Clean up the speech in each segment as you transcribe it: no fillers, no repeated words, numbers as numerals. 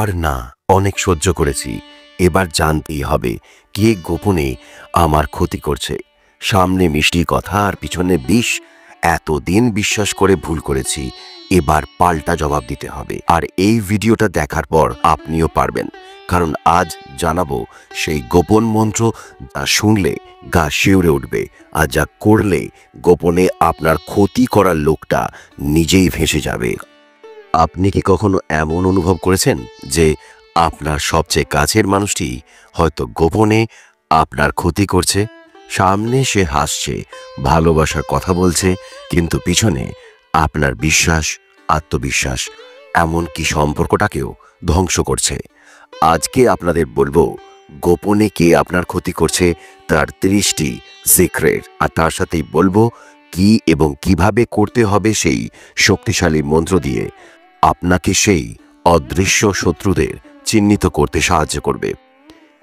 আর না, অনেক সহ্য করেছি। এবার জানতেই হবে কে গোপনে আমার ক্ষতি করছে। সামনে মিষ্টি কথা আর পিছনে বিষ। এতদিন বিশ্বাস করে ভুল করেছি, এবার পাল্টা জবাব দিতে হবে। আর এই ভিডিওটা দেখার পর আপনিও পারবেন, কারণ আজ জানাবো সেই গোপন মন্ত্র যা শুনলে গা শিউরে উঠবে, আর যা করলে গোপনে আপনার ক্ষতি করার লোকটা নিজেই ভেসে যাবে। আপনি কি কখনো এমন অনুভব করেছেন যে আপনার সবচেয়ে কাছের মানুষটি হয়তো গোপনে আপনার ক্ষতি করছে? সামনে সে হাসছে, ভালোবাসার কথা বলছে, কিন্তু পিছনে আপনার বিশ্বাস, আত্মবিশ্বাস, এমনকি সম্পর্কটাকেও ধ্বংস করছে। আজকে আপনাদের বলবো গোপনে কে আপনার ক্ষতি করছে তার 30টি সিক্রেট, আর তার সাথেই বলবো কি এবং কিভাবে করতে হবে সেই শক্তিশালী মন্ত্র দিয়ে আপনাকে সেই অদৃশ্য শত্রুদের চিহ্নিত করতে সাহায্য করবে।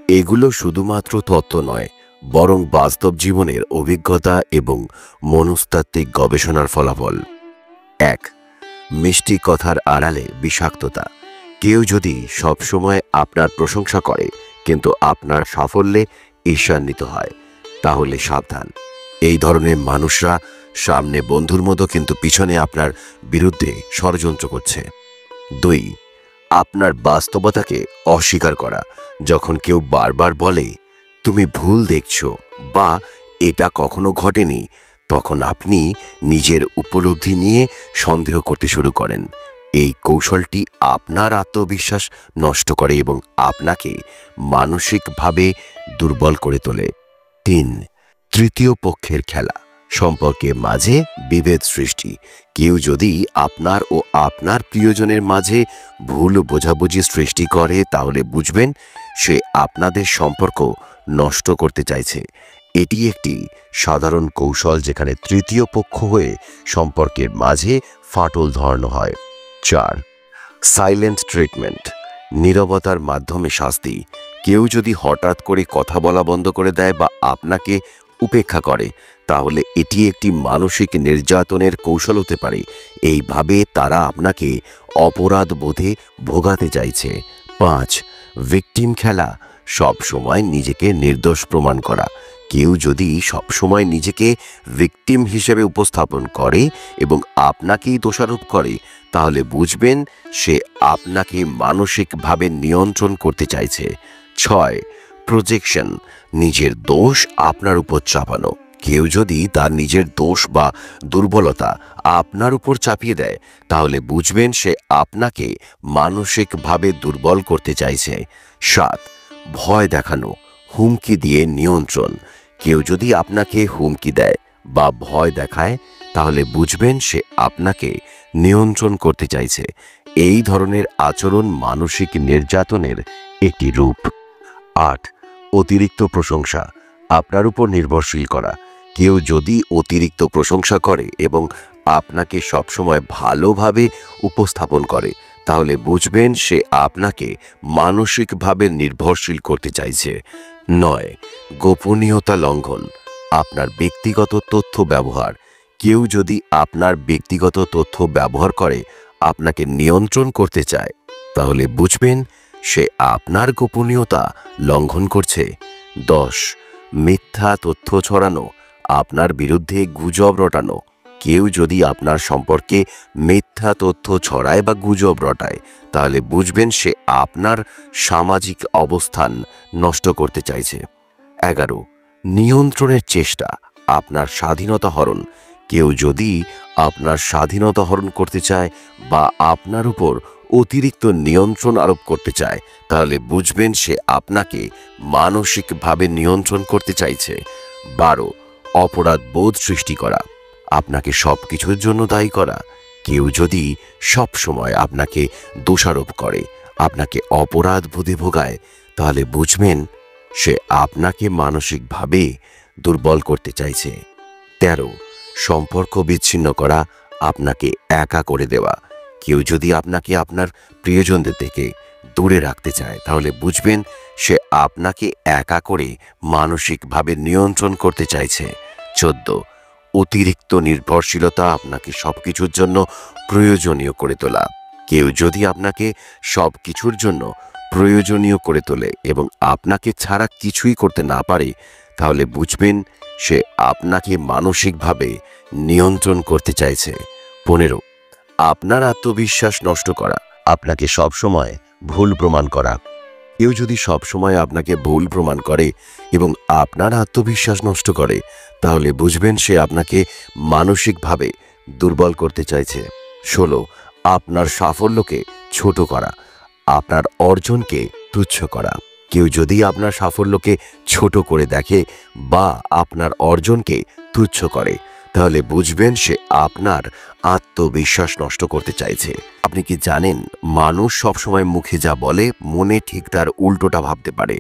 এগুলো শুধুমাত্র তত্ত্ব নয়, বরং বাস্তব জীবনের অভিজ্ঞতা এবং মনস্তাত্ত্বিক গবেষণার ফলাফল। 1. মিষ্টি কথার আড়ালে বিষাক্ততা। কেউ যদি সবসময় আপনার প্রশংসা করে কিন্তু আপনার সাফল্যে ঈর্ষান্বিত হয়, তাহলে সাবধান। এই ধরনের মানুষরা সামনে বন্ধুর মতো কিন্তু পিছনে আপনার বিরুদ্ধে ষড়যন্ত্র করছে। 2. আপনার বাস্তবতাকে অস্বীকার করা। যখন কেউ বারবার বলে তুমি ভুল দেখছো বা এটা কখনো ঘটেনি, তখন আপনি নিজের উপলব্ধি নিয়ে সন্দেহ করতে শুরু করেন। এই কৌশলটি আপনার আত্মবিশ্বাস নষ্ট করে এবং আপনাকে মানসিকভাবে দুর্বল করে তোলে। 3. তৃতীয় পক্ষের খেলা। সম্পর্কের মাঝে বিভেদ সৃষ্টি। কেউ যদি আপনার ও আপনার প্রিয়জনের মাঝে ভুল বোঝাবুঝি সৃষ্টি করে, তাহলে বুঝবেন সে আপনাদের সম্পর্ক নষ্ট করতে চাইছে। এটি একটি সাধারণ কৌশল যেখানে তৃতীয় পক্ষ হয়ে সম্পর্কের মাঝে ফাটল ধরানো হয়। 4. Silent treatment. নীরবতার মাধ্যমে শাস্তি। কেউ যদি হঠাৎ করে কথা বলা বন্ধ করে দেয় বা আপনাকে উপেক্ষা করে, তাহলে এটি একটি মানসিক নির্যাতনের কৌশল হতে পারে। এইভাবে তারা আপনাকে অপরাধ বোধে ভোগাতে চাইছে। 5. ভিকটিম খেলা। সব সময় নিজেকে নির্দোষ প্রমাণ করা। কেউ যদি সবসময় নিজেকে ভিকটিম হিসেবে উপস্থাপন করে এবং আপনাকেই দোষারোপ করে, তাহলে বুঝবেন সে আপনাকে মানসিকভাবে নিয়ন্ত্রণ করতে চাইছে। 6. প্রজেকশন। নিজের দোষ আপনার উপর চাপানো। কেউ যদি তার নিজের দোষ বা দুর্বলতা আপনার উপর চাপিয়ে দেয়, তাহলে বুঝবেন সে আপনাকে মানসিকভাবে দুর্বল করতে চাইছে। 7. ভয় দেখানো, হুমকি দিয়ে নিয়ন্ত্রণ। কেউ যদি আপনাকে হুমকি দেয় বা ভয় দেখায়, তাহলে বুঝবেন সে আপনাকে নিয়ন্ত্রণ করতে চাইছে। এই ধরনের আচরণ মানসিক নির্যাতনের একটি রূপ। 8. অতিরিক্ত প্রশংসা। আপনার উপর নির্ভরশীল করা। কেউ যদি অতিরিক্ত প্রশংসা করে এবং আপনাকে সবসময় ভালোভাবে উপস্থাপন করে, তাহলে বুঝবেন সে আপনাকে মানসিকভাবে নির্ভরশীল করতে চাইছে। 9. গোপনীয়তা লঙ্ঘন। আপনার ব্যক্তিগত তথ্য ব্যবহার। কেউ যদি আপনার ব্যক্তিগত তথ্য ব্যবহার করে আপনাকে নিয়ন্ত্রণ করতে চায়, তাহলে বুঝবেন সে আপনার গোপনীয়তা লঙ্ঘন করছে। 10. মিথ্যা তথ্য ছড়ানো, আপনার বিরুদ্ধে গুজব রটানো। কেউ যদি আপনার সম্পর্কে মিথ্যা তথ্য ছড়ায় বা গুজব রটায়, তাহলে বুঝবেন সে আপনার সামাজিক অবস্থান নষ্ট করতে চাইছে। 11. নিয়ন্ত্রণের চেষ্টা, আপনার স্বাধীনতা হরণ। কেউ যদি আপনার স্বাধীনতা হরণ করতে চায় বা আপনার উপর অতিরিক্ত নিয়ন্ত্রণ আরোপ করতে চায়, তাহলে বুঝবেন সে আপনাকে মানসিকভাবে নিয়ন্ত্রণ করতে চাইছে। 12. অপরাধ বোধ সৃষ্টি করা, আপনাকে সবকিছুর জন্য দায়ী করা। কেউ যদি সব সময় আপনাকে দোষারোপ করে, আপনাকে অপরাধ বোধে ভোগায়, তাহলে বুঝবেন সে আপনাকে মানসিকভাবে দুর্বল করতে চাইছে। 13. সম্পর্ক বিচ্ছিন্ন করা, আপনাকে একা করে দেওয়া। কেউ যদি আপনাকে আপনার প্রিয়জনদের থেকে দূরে রাখতে চায়, তাহলে বুঝবেন সে আপনাকে একা করে মানসিকভাবে নিয়ন্ত্রণ করতে চাইছে। 14. অতিরিক্ত নির্ভরশীলতা, আপনাকে সবকিছুর জন্য প্রয়োজনীয় করে তোলা। কেউ যদি আপনাকে সব কিছুর জন্য প্রয়োজনীয় করে তোলে এবং আপনাকে ছাড়া কিছুই করতে না পারে, তাহলে বুঝবেন সে আপনাকে মানসিকভাবে নিয়ন্ত্রণ করতে চাইছে। 15, আপনার আত্মবিশ্বাস নষ্ট করা, আপনাকে সবসময় ভুল প্রমাণ করা। কেউ যদি সবসময় আপনাকে ভুল প্রমাণ করে এবং আপনার আত্মবিশ্বাস নষ্ট করে, তাহলে বুঝবেন সে আপনাকে মানসিকভাবে দুর্বল করতে চাইছে। 16, আপনার সাফল্যকে ছোট করা, আপনার অর্জনকে তুচ্ছ করা। কেউ যদি আপনার সাফল্যকে ছোট করে দেখে বা আপনার অর্জনকে তুচ্ছ করে, তাহলে বুঝবেন সে আপনার আত্মবিশ্বাস নষ্ট করতে চাইছে। আপনি কি জানেন, মানুষ সবসময় মুখে যা বলে মনে ঠিক তার উল্টোটা ভাবতে পারে,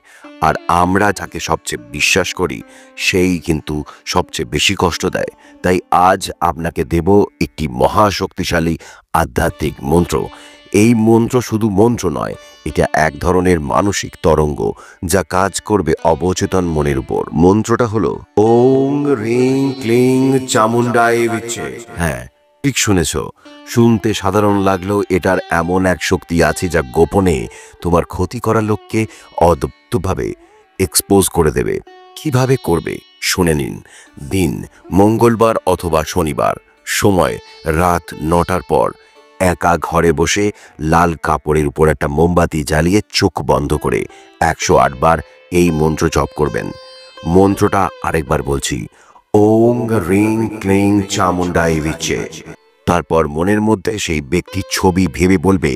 আর আমরা যাকে সবচেয়ে বিশ্বাস করি সেই কিন্তু সবচেয়ে বেশি কষ্ট দেয়। তাই আজ আপনাকে দেব একটি মহাশক্তিশালী আধ্যাত্মিক মন্ত্র। এই মন্ত্র শুধু মন্ত্র নয়, এটা এক ধরনের মানসিক তরঙ্গ যা কাজ করবে অবচেতন মনের উপর। মন্ত্রটা হলো ওং হ্রিং ক্লিং চামুন্ডায় বিচ্ছে। হ্যাঁ, ঠিক শুনেছ। শুনতে সাধারণ লাগলেও এটার এমন এক শক্তি আছে যা গোপনে তোমার ক্ষতি করা লোককে অদ্ভুতভাবে এক্সপোজ করে দেবে। কিভাবে করবে শুনে নিন। দিন মঙ্গলবার অথবা শনিবার, সময় রাত 9টার পর। একা ঘরে বসে লাল কাপড়ের উপর একটা মোমবাতি জ্বালিয়ে চোখ বন্ধ করে 108 বার এই মন্ত্র জপ করবেন। মন্ত্রটা আরেকবার বলছি, ওং হ্রিং ক্লিং চামুন্ডায় বিচ্ছে। তারপর মনের মধ্যে সেই ব্যক্তির ছবি ভেবে বলবে,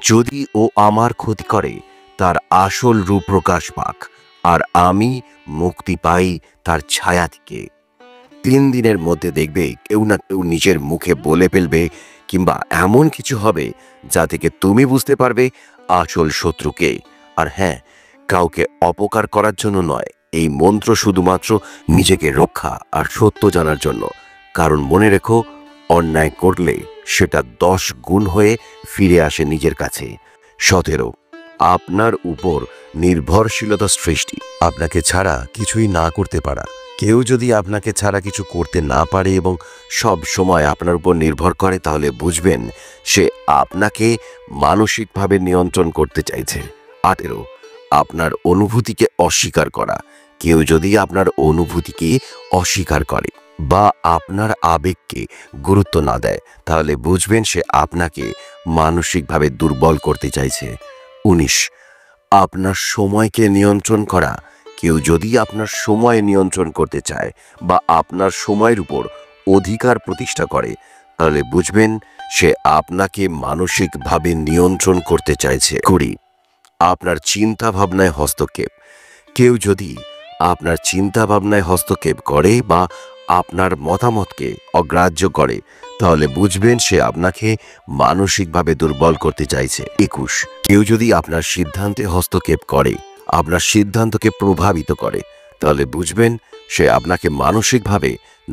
যদি ও আমার ক্ষতি করে তার আসল রূপ প্রকাশ পাক, আর আমি মুক্তি পাই তার ছায়া থেকে। 3 দিনের মধ্যে দেখবে কেউ না কেউ নিজের মুখে বলে ফেলবে কিংবা এমন কিছু হবে যা থেকে তুমি বুঝতে পারবে আসল শত্রুকে। আর হ্যাঁ, কাউকে অপকার করার জন্য নয়, এই মন্ত্র শুধুমাত্র নিজেকে রক্ষা আর সত্য জানার জন্য। কারণ মনে রেখো, অন্যায় করলে সেটা 10 গুণ হয়ে ফিরে আসে নিজের কাছে। 17, আপনার উপর নির্ভরশীলতা সৃষ্টি, আপনাকে ছাড়া কিছুই না করতে পারা। কেউ যদি আপনাকে ছাড়া কিছু করতে না পারে এবং সব সময় আপনার উপর নির্ভর করে, তাহলে বুঝবেন সে আপনাকে মানসিকভাবে নিয়ন্ত্রণ করতে চাইছে। 18, আপনার অনুভূতিকে অস্বীকার করা, কেউ যদি আপনার অনুভূতিকে অস্বীকার করে বা আপনার আবেগকে গুরুত্ব না দেয়, তাহলে বুঝবেন সে আপনাকে মানসিকভাবে দুর্বল করতে চাইছে। 19, আপনার সময়কে নিয়ন্ত্রণ করা, কেউ যদি আপনার সময় নিয়ন্ত্রণ করতে চায় বা আপনার সময়ের উপর অধিকার প্রতিষ্ঠা করে, তাহলে বুঝবেন সে আপনাকে মানসিকভাবে নিয়ন্ত্রণ করতে চাইছে। 20, আপনার চিন্তা ভাবনায় হস্তক্ষেপ, কেউ যদি আপনার চিন্তা ভাবনায় হস্তক্ষেপ করে বা আপনার মতামতকে অগ্রাহ্য করে, তাহলে বুঝবেন সে আপনাকে মানসিকভাবে দুর্বল করতে চাইছে। 21, কেউ যদি আপনার সিদ্ধান্তে হস্তক্ষেপ করে, আপনার সিদ্ধান্তকে প্রভাবিত করে, তাহলে বুঝবেন সে আপনাকে মানসিকভাবে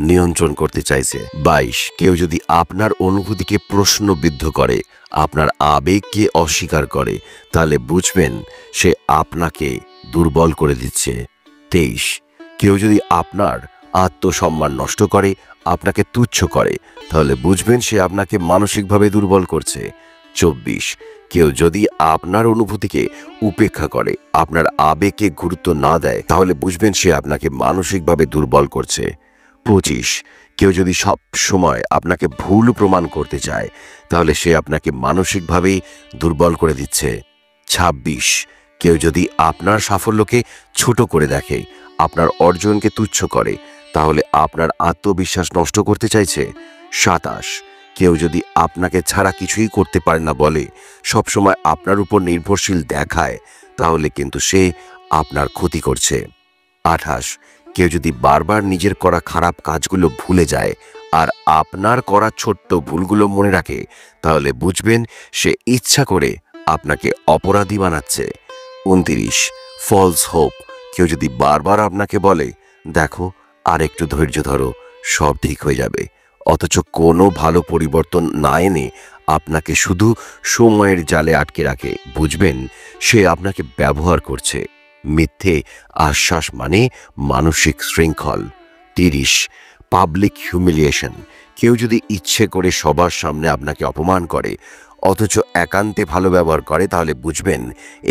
নিয়ন্ত্রণ করতে চাইছে। 22, কেউ যদি আপনার অনুভূতিকে প্রশ্নবিদ্ধ করে, আপনার আবেগকে অস্বীকার করে, তাহলে বুঝবেন সে আপনাকে দুর্বল করে দিচ্ছে। 23, কেউ যদি আপনার আত্মসম্মান নষ্ট করে, আপনাকে তুচ্ছ করে, তাহলে বুঝবেন সে আপনাকে মানসিকভাবে দুর্বল করছে। 24, কেউ যদি আপনার অনুভূতিকে উপেক্ষা করে, আপনার আবেগকে গুরুত্ব না দেয়, তাহলে বুঝবেন সে আপনাকে মানসিকভাবে দুর্বল করছে। 25, কেউ যদি সব সময় আপনাকে ভুল প্রমাণ করতে চায়, তাহলে সে আপনাকে মানসিকভাবেই দুর্বল করে দিচ্ছে। 26, কেউ যদি আপনার সাফল্যকে ছোট করে দেখে, আপনার অর্জনকে তুচ্ছ করে, তাহলে আপনার আত্মবিশ্বাস নষ্ট করতে চাইছে। 27, কেউ যদি আপনাকে ছাড়া কিছুই করতে পারে না বলে, সবসময় আপনার উপর নির্ভরশীল দেখায়, তাহলে কিন্তু সে আপনার ক্ষতি করছে। 28, কেউ যদি বারবার নিজের করা খারাপ কাজগুলো ভুলে যায় আর আপনার করা ছোট্ট ভুলগুলো মনে রাখে, তাহলে বুঝবেন সে ইচ্ছা করে আপনাকে অপরাধী বানাচ্ছে। 29, ফলস হোপ, কেউ যদি বারবার আপনাকে বলে, দেখো আর একটু ধৈর্য ধরো, সব ঠিক হয়ে যাবে, অথচ কোনো ভালো পরিবর্তন না এনে আপনাকে শুধু সময়ের জালে আটকে রাখে, বুঝবেন সে আপনাকে ব্যবহার করছে। মিথ্যে আশ্বাস মানে মানসিক শৃঙ্খল। 30, পাবলিক হিউমিলিয়েশন, কেউ যদি ইচ্ছে করে সবার সামনে আপনাকে অপমান করে, অথচ একান্তে ভালো ব্যবহার করে, তাহলে বুঝবেন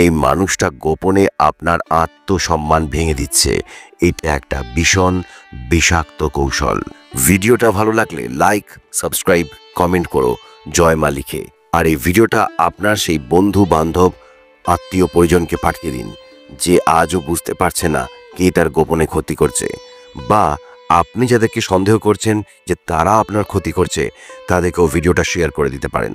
এই মানুষটা গোপনে আপনার আত্মসম্মান ভেঙে দিচ্ছে। এটা একটা ভীষণ বিষাক্ত কৌশল। ভিডিওটা ভালো লাগলে লাইক, সাবস্ক্রাইব, কমেন্ট করো জয় মা লিখে। আর এই ভিডিওটা আপনার সেই বন্ধু বান্ধব আত্মীয় পরিজনকে পাঠিয়ে দিন যে আজও বুঝতে পারছে না কে তার গোপনে ক্ষতি করছে, বা আপনি যাদেরকে সন্দেহ করছেন যে তারা আপনার ক্ষতি করছে তাদেরকেও ভিডিওটা শেয়ার করে দিতে পারেন।